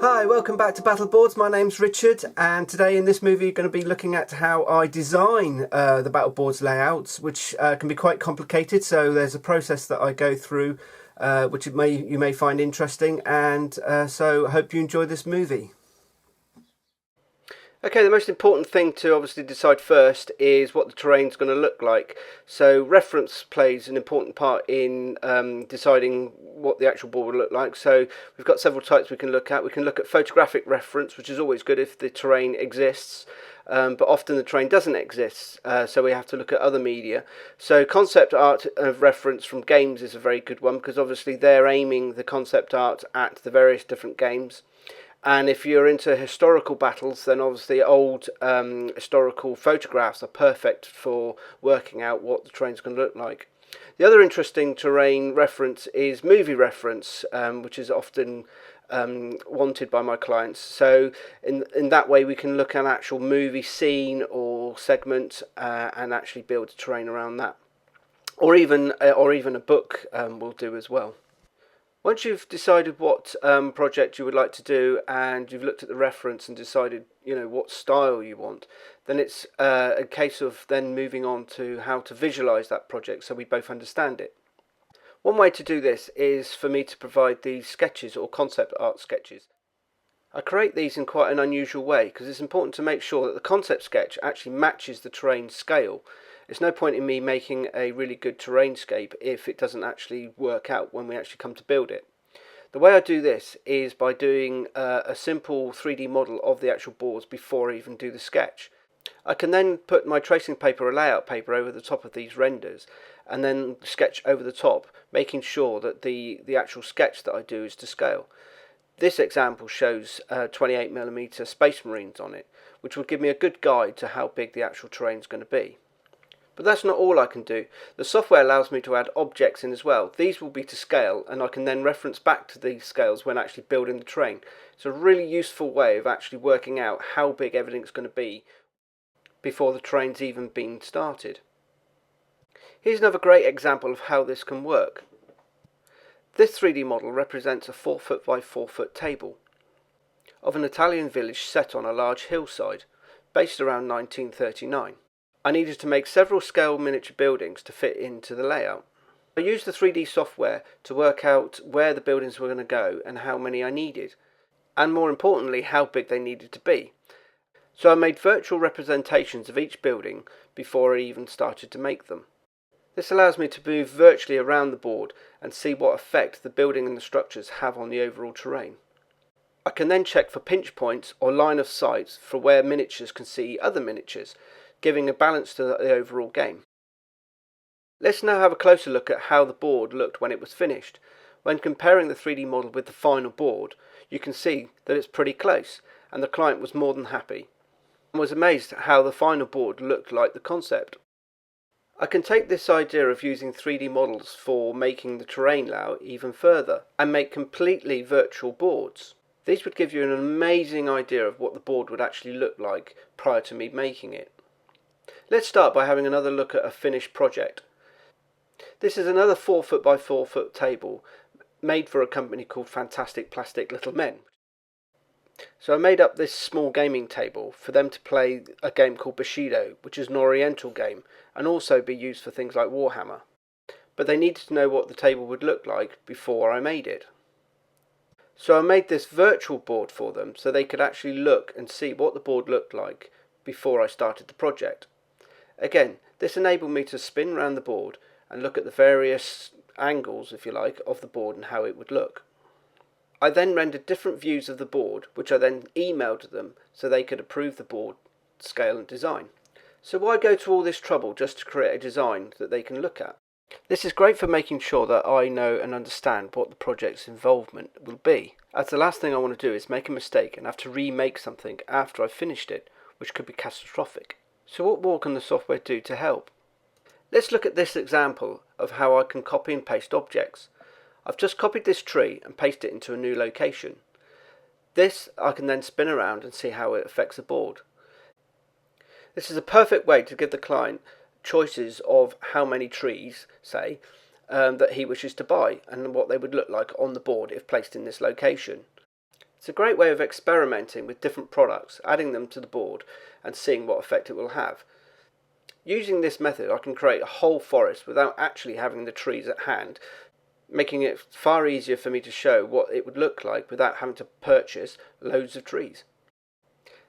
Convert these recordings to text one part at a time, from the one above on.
Hi, welcome back to Battleboards. My name's Richard, and today in this movie you're going to be looking at how I design the Battleboards layouts, which can be quite complicated. So there's a process that I go through, which you may find interesting, and so I hope you enjoy this movie. Okay, the most important thing to obviously decide first is what the terrain's going to look like. So reference plays an important part in deciding what the actual board will look like. So we've got several types we can look at. We can look at photographic reference, which is always good if the terrain exists, but often the terrain doesn't exist, so we have to look at other media. So concept art of reference from games is a very good one, because obviously they're aiming the concept art at the various different games. And if you're into historical battles, then obviously old historical photographs are perfect for working out what the terrain's going to look like. The other interesting terrain reference is movie reference, which is often wanted by my clients. So in that way we can look at an actual movie scene or segment and actually build a terrain around that. Or even a book will do as well. Once you've decided what project you would like to do, and you've looked at the reference and decided what style you want, then it's a case of then moving on to how to visualize that project so we both understand it. One way to do this is for me to provide these sketches or concept art sketches. I create these in quite an unusual way because it's important to make sure that the concept sketch actually matches the terrain scale. There's no point in me making a really good terrainscape if it doesn't actually work out when we actually come to build it. The way I do this is by doing a simple 3D model of the actual boards before I even do the sketch. I can then put my tracing paper or layout paper over the top of these renders and then sketch over the top, making sure that the actual sketch that I do is to scale. This example shows 28mm Space Marines on it, which will give me a good guide to how big the actual terrain is going to be. But that's not all I can do. The software allows me to add objects in as well. These will be to scale, and I can then reference back to these scales when actually building the terrain. It's a really useful way of actually working out how big everything's going to be before the terrain's even been started. Here's another great example of how this can work. This 3D model represents a 4-foot by 4-foot table of an Italian village set on a large hillside, based around 1939. I needed to make several scale miniature buildings to fit into the layout. I used the 3D software to work out where the buildings were going to go and how many I needed, and more importantly how big they needed to be. So I made virtual representations of each building before I even started to make them. This allows me to move virtually around the board and see what effect the building and the structures have on the overall terrain. I can then check for pinch points or line of sight for where miniatures can see other miniatures, giving a balance to the overall game. Let's now have a closer look at how the board looked when it was finished. When comparing the 3D model with the final board, you can see that it's pretty close, and the client was more than happy and was amazed at how the final board looked like the concept. I can take this idea of using 3D models for making the terrain layout even further and make completely virtual boards. These would give you an amazing idea of what the board would actually look like prior to me making it. Let's start by having another look at a finished project. This is another 4-foot by 4-foot table made for a company called Fantastic Plastic Little Men. So I made up this small gaming table for them to play a game called Bushido, which is an oriental game, and also be used for things like Warhammer. But they needed to know what the table would look like before I made it. So I made this virtual board for them so they could actually look and see what the board looked like before I started the project. Again, this enabled me to spin around the board and look at the various angles, if you like, of the board and how it would look. I then rendered different views of the board, which I then emailed to them so they could approve the board scale and design. So why go to all this trouble just to create a design that they can look at? This is great for making sure that I know and understand what the project's involvement will be, as the last thing I want to do is make a mistake and have to remake something after I've finished it, which could be catastrophic. So what more can the software do to help? Let's look at this example of how I can copy and paste objects. I've just copied this tree and pasted it into a new location. This I can then spin around and see how it affects the board. This is a perfect way to give the client choices of how many trees, say, that he wishes to buy and what they would look like on the board if placed in this location. It's a great way of experimenting with different products, adding them to the board and seeing what effect it will have. Using this method, I can create a whole forest without actually having the trees at hand, making it far easier for me to show what it would look like without having to purchase loads of trees.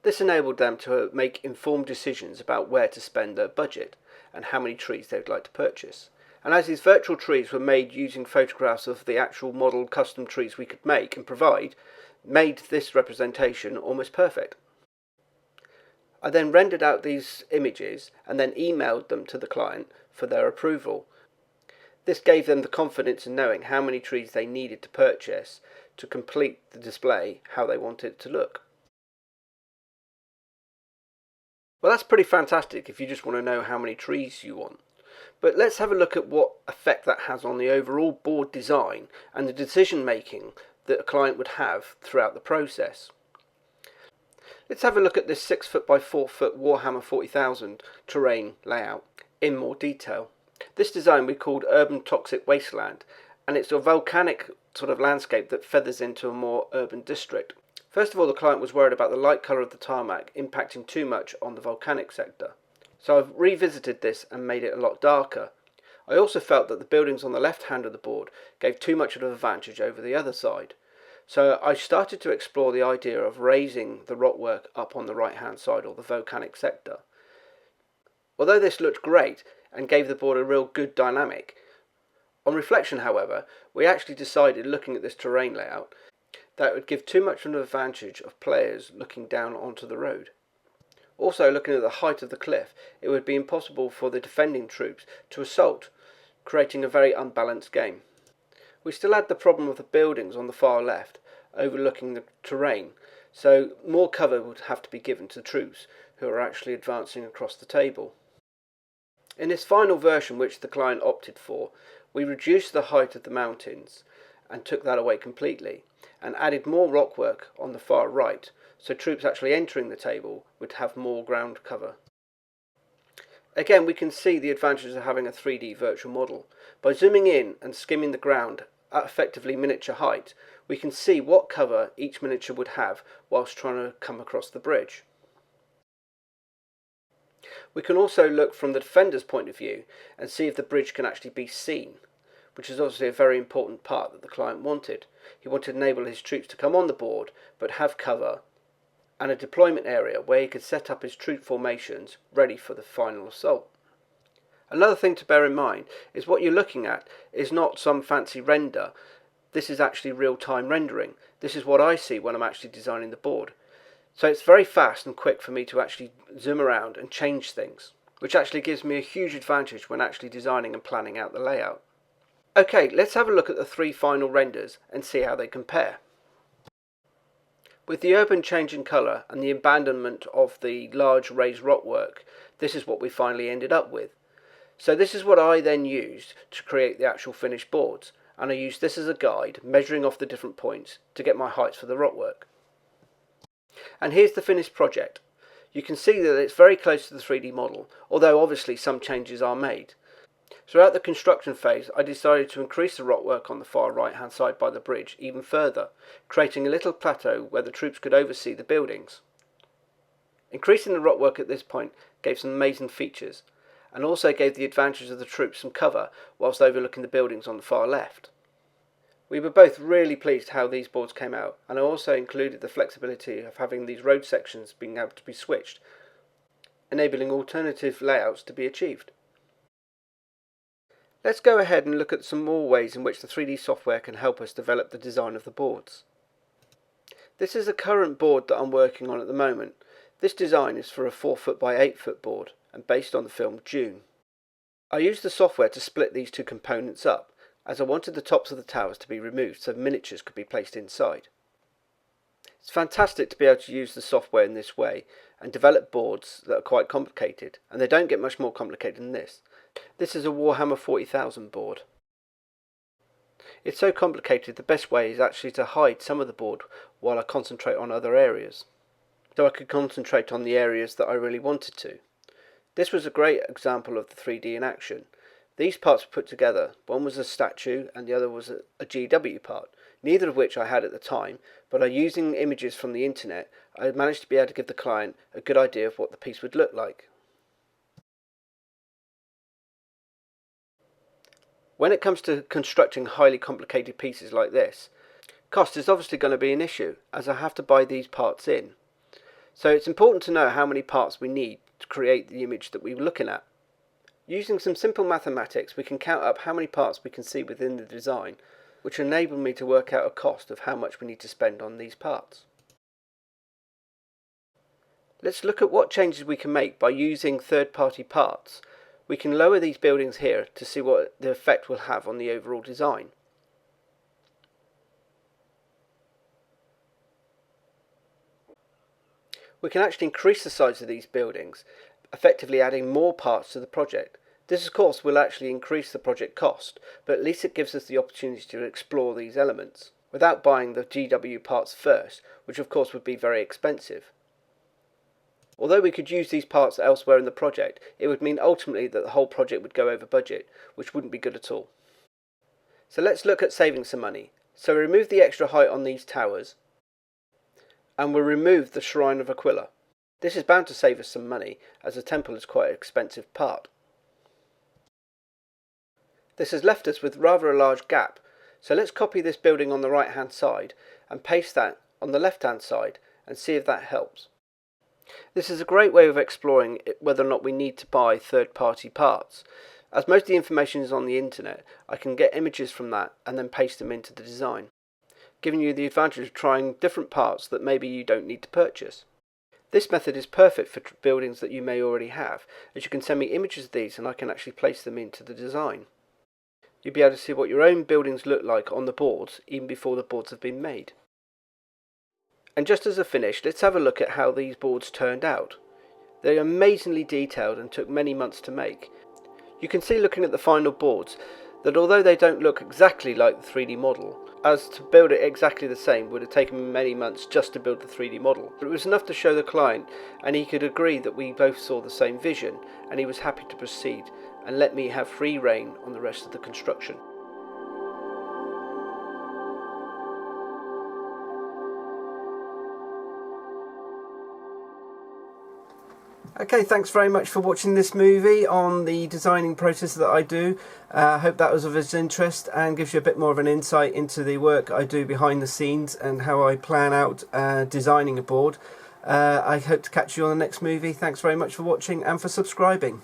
This enabled them to make informed decisions about where to spend their budget and how many trees they would like to purchase. And as these virtual trees were made using photographs of the actual model custom trees we could make and provide, made this representation almost perfect. I then rendered out these images and then emailed them to the client for their approval. This gave them the confidence in knowing how many trees they needed to purchase to complete the display how they wanted it to look. Well, that's pretty fantastic if you just want to know how many trees you want. But let's have a look at what effect that has on the overall board design and the decision making that a client would have throughout the process. Let's have a look at this 6 foot by 4 foot Warhammer 40,000 terrain layout in more detail. This design we called Urban Toxic Wasteland, and it's a volcanic sort of landscape that feathers into a more urban district. First of all, the client was worried about the light colour of the tarmac impacting too much on the volcanic sector. So I've revisited this and made it a lot darker. I also felt that the buildings on the left hand of the board gave too much of an advantage over the other side. So I started to explore the idea of raising the rockwork up on the right hand side or the volcanic sector. Although this looked great and gave the board a real good dynamic, on reflection however, we actually decided, looking at this terrain layout, that it would give too much of an advantage of players looking down onto the road. Also, looking at the height of the cliff, it would be impossible for the defending troops to assault, creating a very unbalanced game. We still had the problem of the buildings on the far left, overlooking the terrain, so more cover would have to be given to the troops who are actually advancing across the table. In this final version, which the client opted for, we reduced the height of the mountains and took that away completely, and added more rockwork on the far right, so troops actually entering the table would have more ground cover. Again, we can see the advantages of having a 3D virtual model. By zooming in and skimming the ground at effectively miniature height, we can see what cover each miniature would have whilst trying to come across the bridge. We can also look from the defender's point of view and see if the bridge can actually be seen, which is obviously a very important part that the client wanted. He wanted to enable his troops to come on the board but have cover and a deployment area where he could set up his troop formations ready for the final assault. Another thing to bear in mind is what you're looking at is not some fancy render. This is actually real-time rendering. This is what I see when I'm actually designing the board. So it's very fast and quick for me to actually zoom around and change things, which actually gives me a huge advantage when actually designing and planning out the layout. Okay, let's have a look at the 3 final renders and see how they compare. With the urban change in colour and the abandonment of the large raised rockwork, this is what we finally ended up with. So this is what I then used to create the actual finished boards, and I used this as a guide, measuring off the different points to get my heights for the rockwork. And here's the finished project. You can see that it's very close to the 3D model, although obviously some changes are made. Throughout the construction phase, I decided to increase the rockwork on the far right hand side by the bridge even further, creating a little plateau where the troops could oversee the buildings. Increasing the rockwork at this point gave some amazing features, and also gave the advantage of the troops some cover whilst overlooking the buildings on the far left. We were both really pleased how these boards came out, and I also included the flexibility of having these road sections being able to be switched, enabling alternative layouts to be achieved. Let's go ahead and look at some more ways in which the 3D software can help us develop the design of the boards. This is a current board that I'm working on at the moment. This design is for a 4 foot by 8 foot board and based on the film Dune. I used the software to split these two components up, as I wanted the tops of the towers to be removed so miniatures could be placed inside. It's fantastic to be able to use the software in this way and develop boards that are quite complicated, and they don't get much more complicated than this. This is a Warhammer 40,000 board. It's so complicated, the best way is actually to hide some of the board while I concentrate on other areas, so I could concentrate on the areas that I really wanted to. This was a great example of the 3D in action. These parts were put together. One was a statue and the other was a GW part. neither of which I had at the time, but by using images from the internet, I managed to be able to give the client a good idea of what the piece would look like. When it comes to constructing highly complicated pieces like this, cost is obviously going to be an issue, as I have to buy these parts in. So it's important to know how many parts we need to create the image that we were looking at. Using some simple mathematics, we can count up how many parts we can see within the design, which enabled me to work out a cost of how much we need to spend on these parts. Let's look at what changes we can make by using third-party parts. We can lower these buildings here to see what the effect will have on the overall design. We can actually increase the size of these buildings, effectively adding more parts to the project. This of course will actually increase the project cost, but at least it gives us the opportunity to explore these elements, without buying the GW parts first, which of course would be very expensive. Although we could use these parts elsewhere in the project, it would mean ultimately that the whole project would go over budget, which wouldn't be good at all. So let's look at saving some money. So we remove the extra height on these towers, and we'll remove the Shrine of Aquila. This is bound to save us some money, as the temple is quite an expensive part. This has left us with rather a large gap, so let's copy this building on the right hand side and paste that on the left hand side and see if that helps. This is a great way of exploring whether or not we need to buy third-party parts. As most of the information is on the internet, I can get images from that and then paste them into the design, giving you the advantage of trying different parts that maybe you don't need to purchase. This method is perfect for buildings that you may already have, as you can send me images of these and I can actually place them into the design. You'll be able to see what your own buildings look like on the boards even before the boards have been made. And just as a finish, let's have a look at how these boards turned out. They are amazingly detailed and took many months to make. You can see looking at the final boards that although they don't look exactly like the 3D model, as to build it exactly the same would have taken many months just to build the 3D model. But it was enough to show the client and he could agree that we both saw the same vision, and he was happy to proceed and let me have free rein on the rest of the construction. Okay, thanks very much for watching this movie on the designing process that I do. I hope that was of his interest and gives you a bit more of an insight into the work I do behind the scenes and how I plan out designing a board. I hope to catch you on the next movie. Thanks very much for watching and for subscribing.